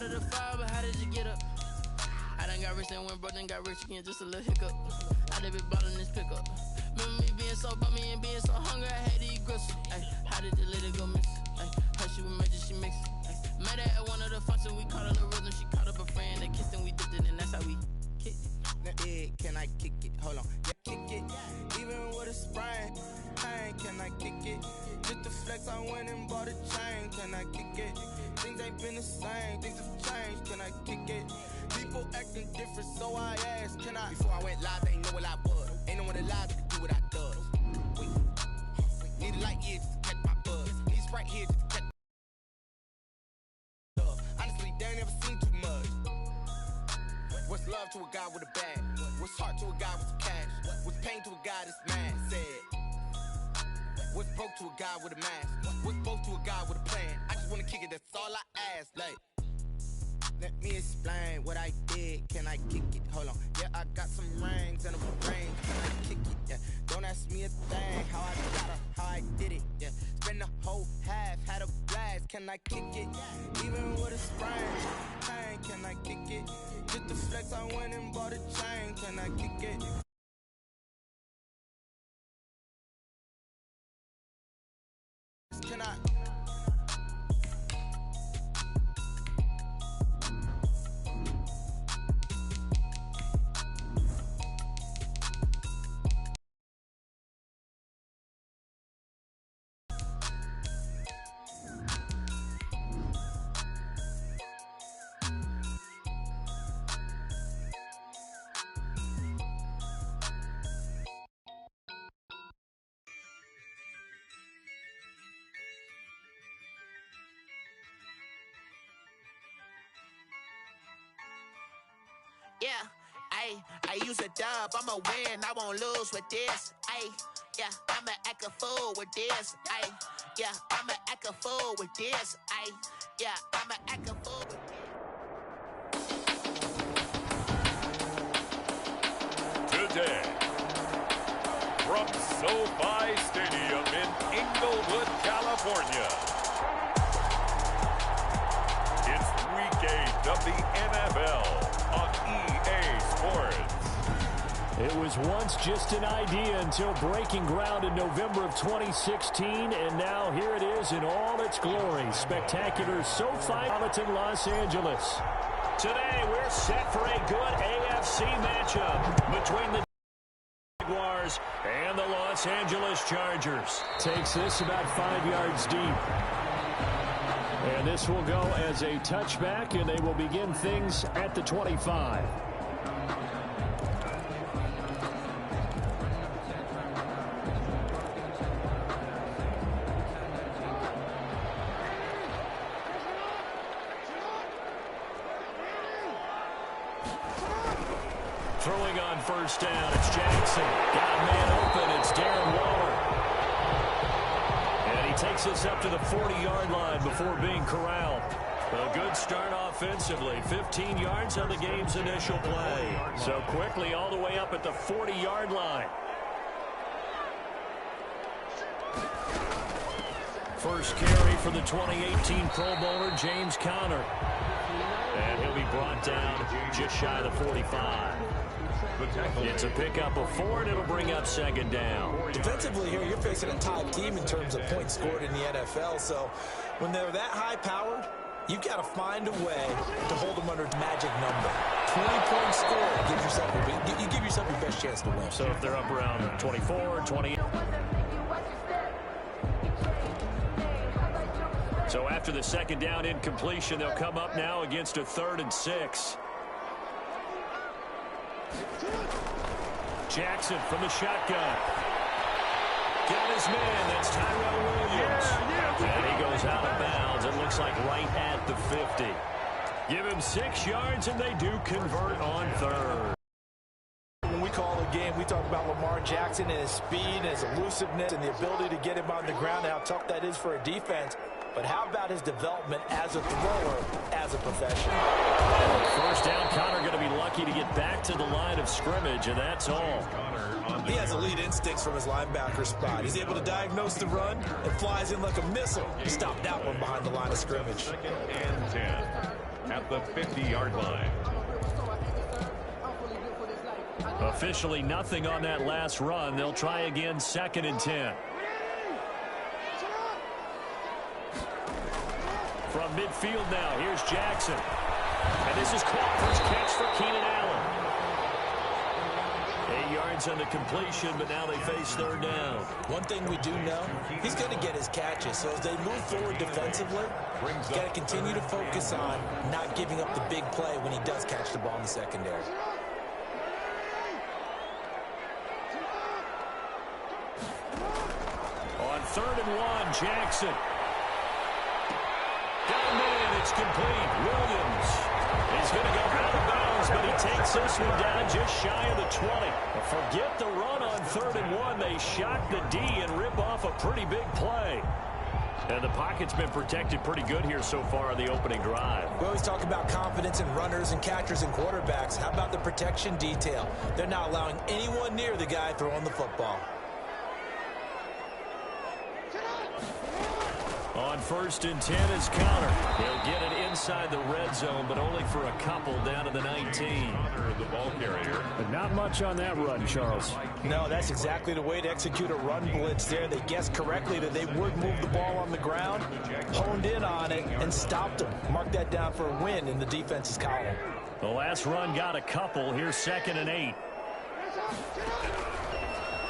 of the fire, but how did you get up? I done got rich and went broke, then got rich again, just a little hiccup. I done been bottling this pickup. Remember me being so bummy and being so hungry, I had to eat gristle. Ay, how did the lady go miss? Ay, how she was major, she mixed. Met her at one of the functions, we caught her the rhythm. She caught up a friend, they kissed and we dipped it, and that's how we kick it. Yeah, can I kick it? Hold on, yeah, kick it. Even with a sprain, can I kick it? Just the flex, I went and bought a chain. Can I kick it? Things ain't been the same, things have changed. Can I kick it? People acting different, so I asked, can I? Before I went live, they ain't know what I was. Ain't no one alive to do what I does. Wait, need a light here just to catch my buzz. Need Sprite here just to catch my love. Honestly, they ain't never seen too much. What's love to a guy with a bag? What's heart to a guy with some cash? What's pain to a guy that's mad? Said. What's broke to a guy with a mask? What's both to a guy with a plan? I just wanna kick it, that's all I ask. Like, let me explain what I did. Can I kick it? Hold on. Yeah, I got some rings and a ring. Can I kick it? Yeah. Don't ask me a thing. How I got her, how I did it. Yeah. Spend the whole half, had a blast. Can I kick it? Even with a sprain. Can I kick it? Just the flex, I went and bought a chain. Can I kick it? Can I? Yeah, I use a dub, I'ma win, I won't lose with this. Yeah, I'ma act a fool with this. Yeah, I'ma act a fool with this. Yeah, I'ma act a fool with this. Today, from SoFi Stadium in Inglewood, California, it's Week 8 of the NFL on EA Sports. It was once just an idea until breaking ground in November of 2016, and now here it is in all its glory. Spectacular SoFi Proviton, Los Angeles. Today we're set for a good AFC matchup between the Jaguars and the Los Angeles Chargers. Takes this about 5 yards deep. And this will go as a touchback, and they will begin things at the 25. Throwing on first down, it's Jackson. Got a man open, it's Darren Waller. And he takes us up to the 40-yard line before being corralled. A good start offensively. 15 yards on the game's initial play. So quickly all the way up at the 40-yard line. First carry for the 2018 Pro Bowler, James Conner. And he'll be brought down just shy of the 45. It's a pickup of 4, and it'll bring up second down. Defensively here, you're facing a top team in terms of points scored in the NFL. So when they're that high-powered, you've got to find a way to hold them under magic number. 20-point score, you give yourself your best chance to win. So if they're up around 24, 20. So after the second down incompletion, they'll come up now against a 3rd and 6. Jackson from the shotgun. Got his man. That's Tyrell Williams. And he goes out of bounds. It looks like right at the 50. Give him 6 yards, and they do convert on 3rd. When we call a game, we talk about Lamar Jackson and his speed and his elusiveness and the ability to get him on the ground and how tough that is for a defense. But how about his development as a thrower, as a professional? First down, Conner going to be lucky to get back to the line of scrimmage, and that's all. He has elite instincts from his linebacker spot. He's able to diagnose the run and flies in like a missile. Stop that one behind the line of scrimmage. 2nd and 10 at at the 50-yard line. Officially nothing on that last run. They'll try again, 2nd and 10. From midfield now, here's Jackson. And this is Crawford's catch for Keenan Allen. 8 yards on the completion, but now they face 3rd down. One thing we do know, he's going to get his catches. So as they move forward defensively, he's got to continue to focus on not giving up the big play when he does catch the ball in the secondary. On 3rd and 1, Jackson. Down in, it's complete. Williams is going to go out of bounds, but he takes this one down just shy of the 20. Forget the run on 3rd and 1. They shock the D and rip off a pretty big play. And the pocket's been protected pretty good here so far on the opening drive. We always talk about confidence in runners and catchers and quarterbacks. How about the protection detail? They're not allowing anyone near the guy throwing the football. On 1st and 10 is Connor. He'll get it inside the red zone, but only for a couple down to the 19. The ball carrier. But not much on that run, Charles. No, that's exactly the way to execute a run blitz there. They guessed correctly that they would move the ball on the ground, honed in on it, and stopped them. Mark that down for a win in the defense's column. The last run got a couple. Here's 2nd and 8.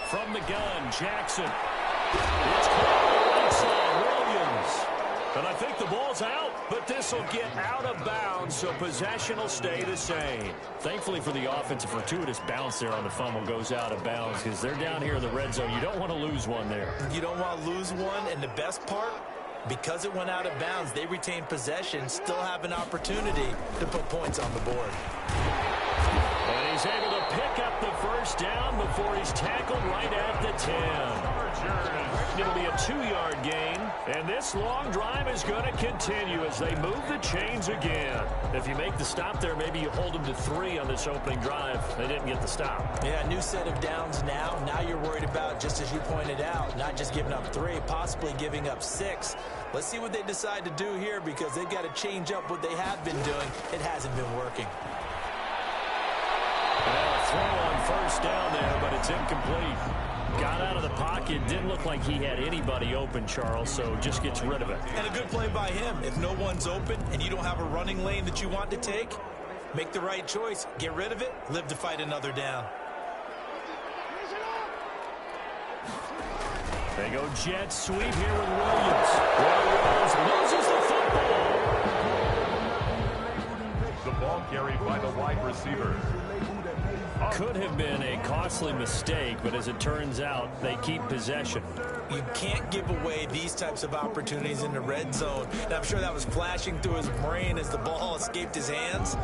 From the gun, Jackson. It's caught right side, Williams. And I think the ball's out, but this will get out of bounds, so possession will stay the same. Thankfully for the offense, a fortuitous bounce there on the fumble goes out of bounds because they're down here in the red zone. You don't want to lose one there. You don't want to lose one, and the best part, because it went out of bounds, they retain possession, still have an opportunity to put points on the board. And he's able to pick up the 1st down before he's tackled right at the 10. It'll be a 2-yard gain, and this long drive is going to continue as they move the chains again. If you make the stop there, maybe you hold them to 3 on this opening drive. They didn't get the stop. Yeah, new set of downs now. Now you're worried about, just as you pointed out, not just giving up 3, possibly giving up 6. Let's see what they decide to do here because they've got to change up what they have been doing. It hasn't been working. Well, throw on 1st down there, but it's incomplete. Got out of the pocket. Didn't look like he had anybody open, Charles, so just gets rid of it. And a good play by him. If no one's open and you don't have a running lane that you want to take, make the right choice. Get rid of it. Live to fight another down. They go jet sweep here with Williams. Williams loses the football. The ball carried by the wide receiver. Could have been a costly mistake, but as it turns out, they keep possession. You can't give away these types of opportunities in the red zone. And I'm sure that was flashing through his brain as the ball escaped his hands.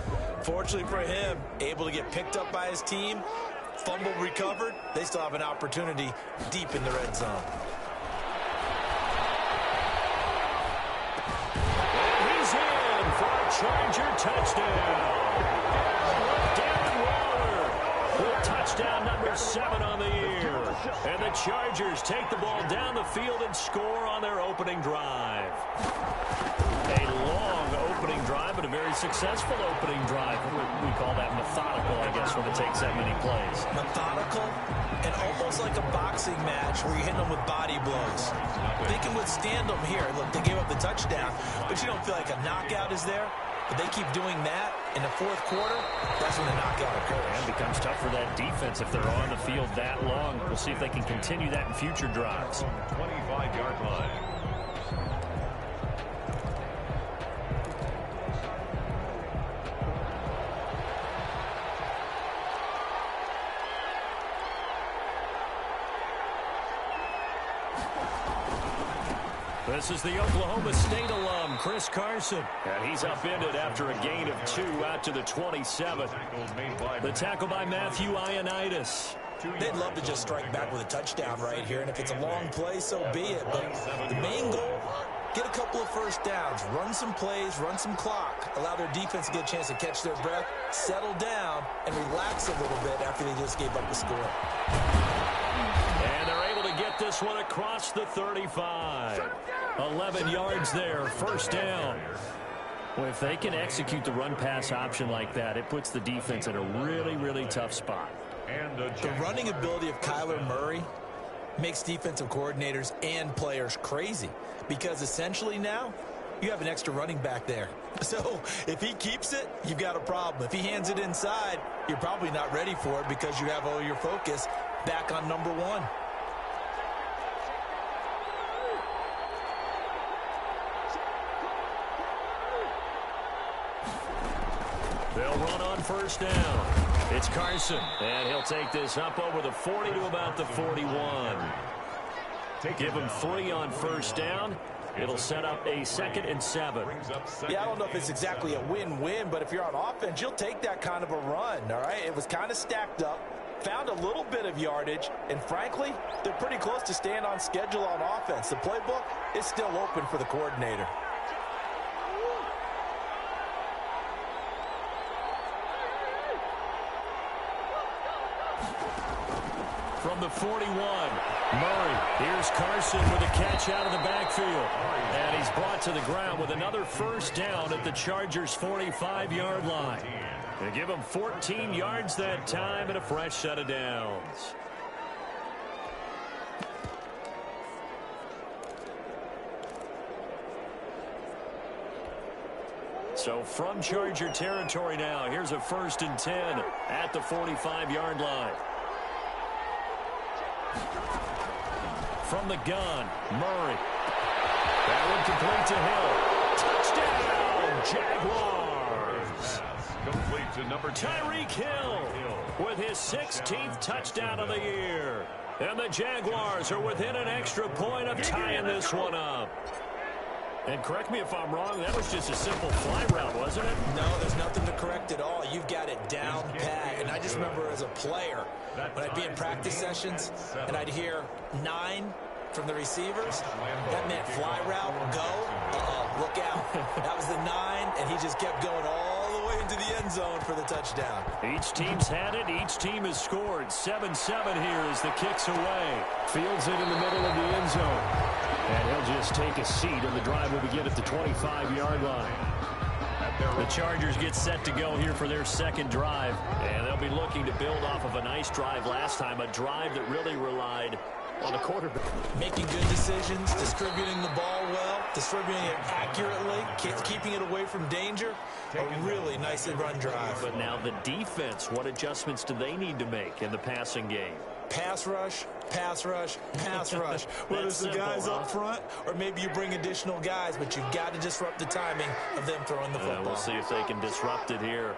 Fortunately for him, able to get picked up by his team, fumble recovered. They still have an opportunity deep in the red zone. And he's in for a Charger touchdown. Touchdown number 7 on the year. And the Chargers take the ball down the field and score on their opening drive. A long opening drive, but a very successful opening drive. We call that methodical, I guess, when it takes that many plays. Methodical and almost like a boxing match where you're hitting them with body blows. They can withstand them here. Look, they gave up the touchdown, but you don't feel like a knockout is there. But they keep doing that in the 4th quarter, that's when the knockout occurs. And it becomes tough for that defense if they're on the field that long. We'll see if they can continue that in future drives. 25-yard line. This is the Oklahoma State alum, Chris Carson. And he's upended after a gain of 2 out to the 27. The tackle by Matthew Ioannidis. They'd love to just strike back with a touchdown right here, and if it's a long play, so be it. But the main goal, get a couple of 1st downs, run some plays, run some clock, allow their defense to get a chance to catch their breath, settle down, and relax a little bit after they just gave up the score. And they're able to get this one across the 35. 11 yards there, 1st down. Well, if they can execute the run-pass option like that, it puts the defense in a really, really tough spot. The running ability of Kyler Murray makes defensive coordinators and players crazy because essentially now you have an extra running back there. So if he keeps it, you've got a problem. If he hands it inside, you're probably not ready for it because you have all your focus back on number one. They'll run on first down. It's Carson, and he'll take this up over the 40 to about the 41. Give him 3 on first down. It'll set up a 2nd and 7. Yeah, I don't know if it's exactly a win-win, but if you're on offense, you'll take that kind of a run, all right? It was kind of stacked up, found a little bit of yardage, and frankly, they're pretty close to staying on schedule on offense. The playbook is still open for the coordinator. From the 41, Murray. Here's Carson with a catch out of the backfield. And he's brought to the ground with another first down at the Chargers' 45-yard line. They give him 14 yards that time and a fresh set of downs. So from Charger territory now, here's a 1st and 10 at the 45-yard line. From the gun, Murray. That one complete to Hill. Touchdown, Jaguars. Complete to number 10. Tyreek Hill with his 16th touchdown of the year. And the Jaguars are within an extra point of tying this one up. And correct me if I'm wrong, that was just a simple fly route, wasn't it? No, there's nothing to correct at all. You've got it down pat. And I just remember as a player, when I'd be in practice sessions and I'd hear 9 from the receivers, that meant fly route, go, look out. That was the 9, and he just kept going all the way into the end zone for the touchdown. Each team's had it. Each team has scored. 7-7 here as the kick's away. Fields it in the middle of the end zone. And he'll just take a seat, and the drive will begin at the 25-yard line. The Chargers get set to go here for their second drive, and they'll be looking to build off of a nice drive last time, a drive that really relied on the quarterback. Making good decisions, distributing the ball well, distributing it accurately, keeping it away from danger. A really nice run drive. But now the defense, what adjustments do they need to make in the passing game? Pass rush, pass rush, pass rush. Whether it's the guys up front or maybe you bring additional guys, but you've got to disrupt the timing of them throwing the football. We'll see if they can disrupt it here.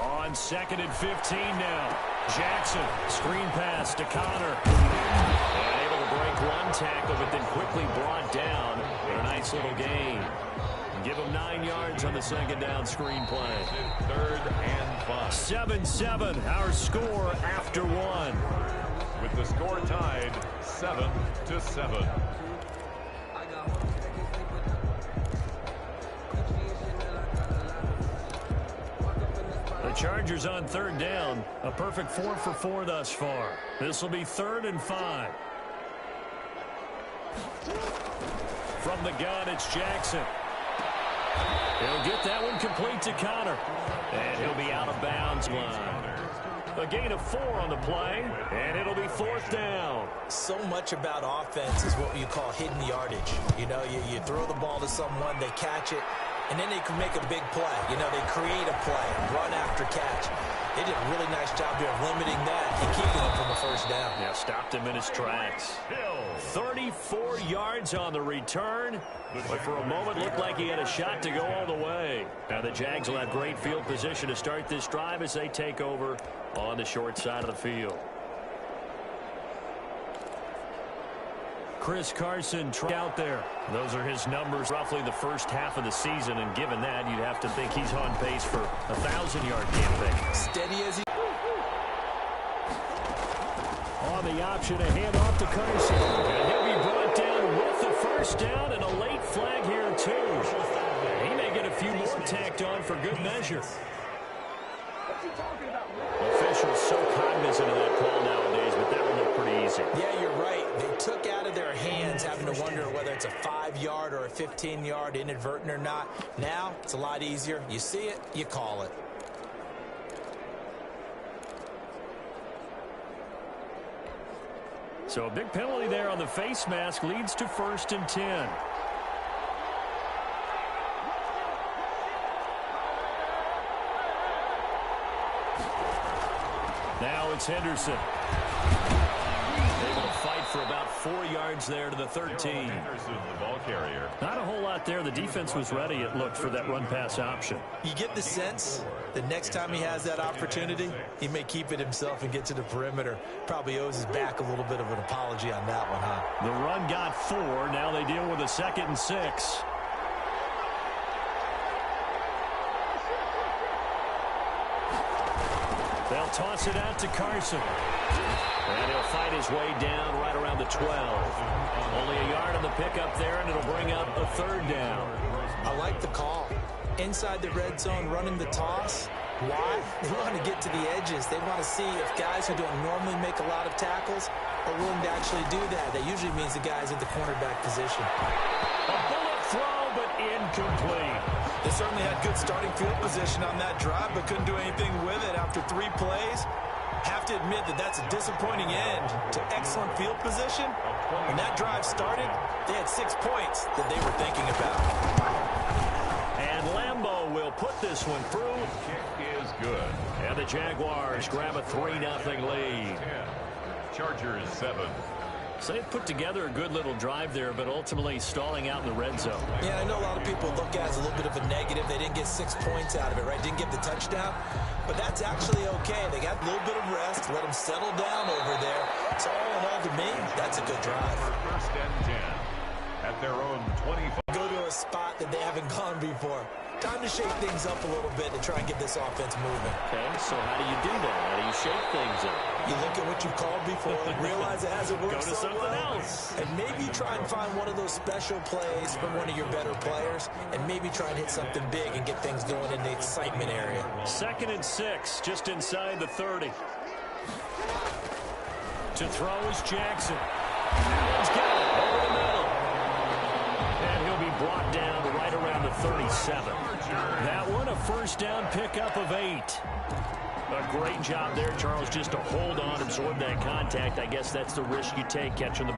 On 2nd and 15 now. Jackson, screen pass to Connor. And able to break one tackle, but then quickly brought down in a nice little gain. Give him 9 yards on the second down screen play. 3rd and 5. 7-7, our score after 1. With the score tied 7-7. The Chargers on 3rd down. A perfect 4 for 4 thus far. This will be 3rd and 5. From the gun, it's Jackson. He'll get that one complete to Connor. And he'll be out of bounds line. A gain of 4 on the play, and it'll be 4th down. So much about offense is what you call hidden yardage. You know, you throw the ball to someone, they catch it, and then they can make a big play. You know, they create a play, run after catch. They did a really nice job here of limiting that and keeping him from a first down. Yeah, stopped him in his tracks. 34 yards on the return, but for a moment looked like he had a shot to go all the way. Now the Jags will have great field position to start this drive as they take over on the short side of the field. Chris Carson out there. Those are his numbers roughly the first half of the season, and given that, you'd have to think he's on pace for a 1,000-yard campaign. Steady as he... On the option, a handoff to Carson. And he'll be brought down with the first down and a late flag here, too. He may get a few more tacked on for good measure. Officials so cognizant of that call nowadays, but that one looked pretty easy. Yeah, you're right. They took out of their hands having to wonder whether it's a 5-yard or a 15-yard inadvertent or not. Now, it's a lot easier. You see it, you call it. So a big penalty there on the face mask leads to 1st and 10. Now it's Henderson. Able to fight for about 4 yards there to the 13. Henderson, the ball carrier. Not a whole lot there. The defense was ready, it looked, for that run-pass option. You get the sense that next time he has that opportunity, he may keep it himself and get to the perimeter. Probably owes his back a little bit of an apology on that one, huh? The run got 4. Now they deal with a 2nd and 6. They'll toss it out to Carson. And he'll fight his way down right around the 12. Only a yard on the pickup there, and it'll bring up a 3rd down. I like the call. Inside the red zone, running the toss. Why? They want to get to the edges. They want to see if guys who don't normally make a lot of tackles are willing to actually do that. That usually means the guy's in the cornerback position. A bullet throw, but incomplete. They certainly had good starting field position on that drive, but couldn't do anything with it after 3 plays. Have to admit that that's a disappointing end to excellent field position. When that drive started, they had 6 points that they were thinking about. And Lambeau will put this one through. Kick is good. And the Jaguars grab a 3-0 lead. 10. Chargers 7. So they put together a good little drive there, but ultimately stalling out in the red zone. Yeah, I know a lot of people look at it as a little bit of a negative. They didn't get 6 points out of it, right? Didn't get the touchdown. But that's actually okay. They got a little bit of rest, let them settle down over there. So all in all, to me, that's a good drive. For 1st and 10. At their own 25. Go to a spot that they haven't gone before. Time to shake things up a little bit to try and get this offense moving. Okay, so how do you do that? How do you shake things up? You look at what you've called before, realize it hasn't worked Go to so something well, else. and maybe try and find one of those special plays from one of your better players, and maybe try and hit something big and get things going in the excitement area. 2nd and 6, just inside the 30. To throw is Jackson. He's got it over the middle. And he'll be brought down right around the 37. That one, a 1st down pickup of 8. A great job there, Charles, just to hold on, absorb that contact. I guess that's the risk you take catching the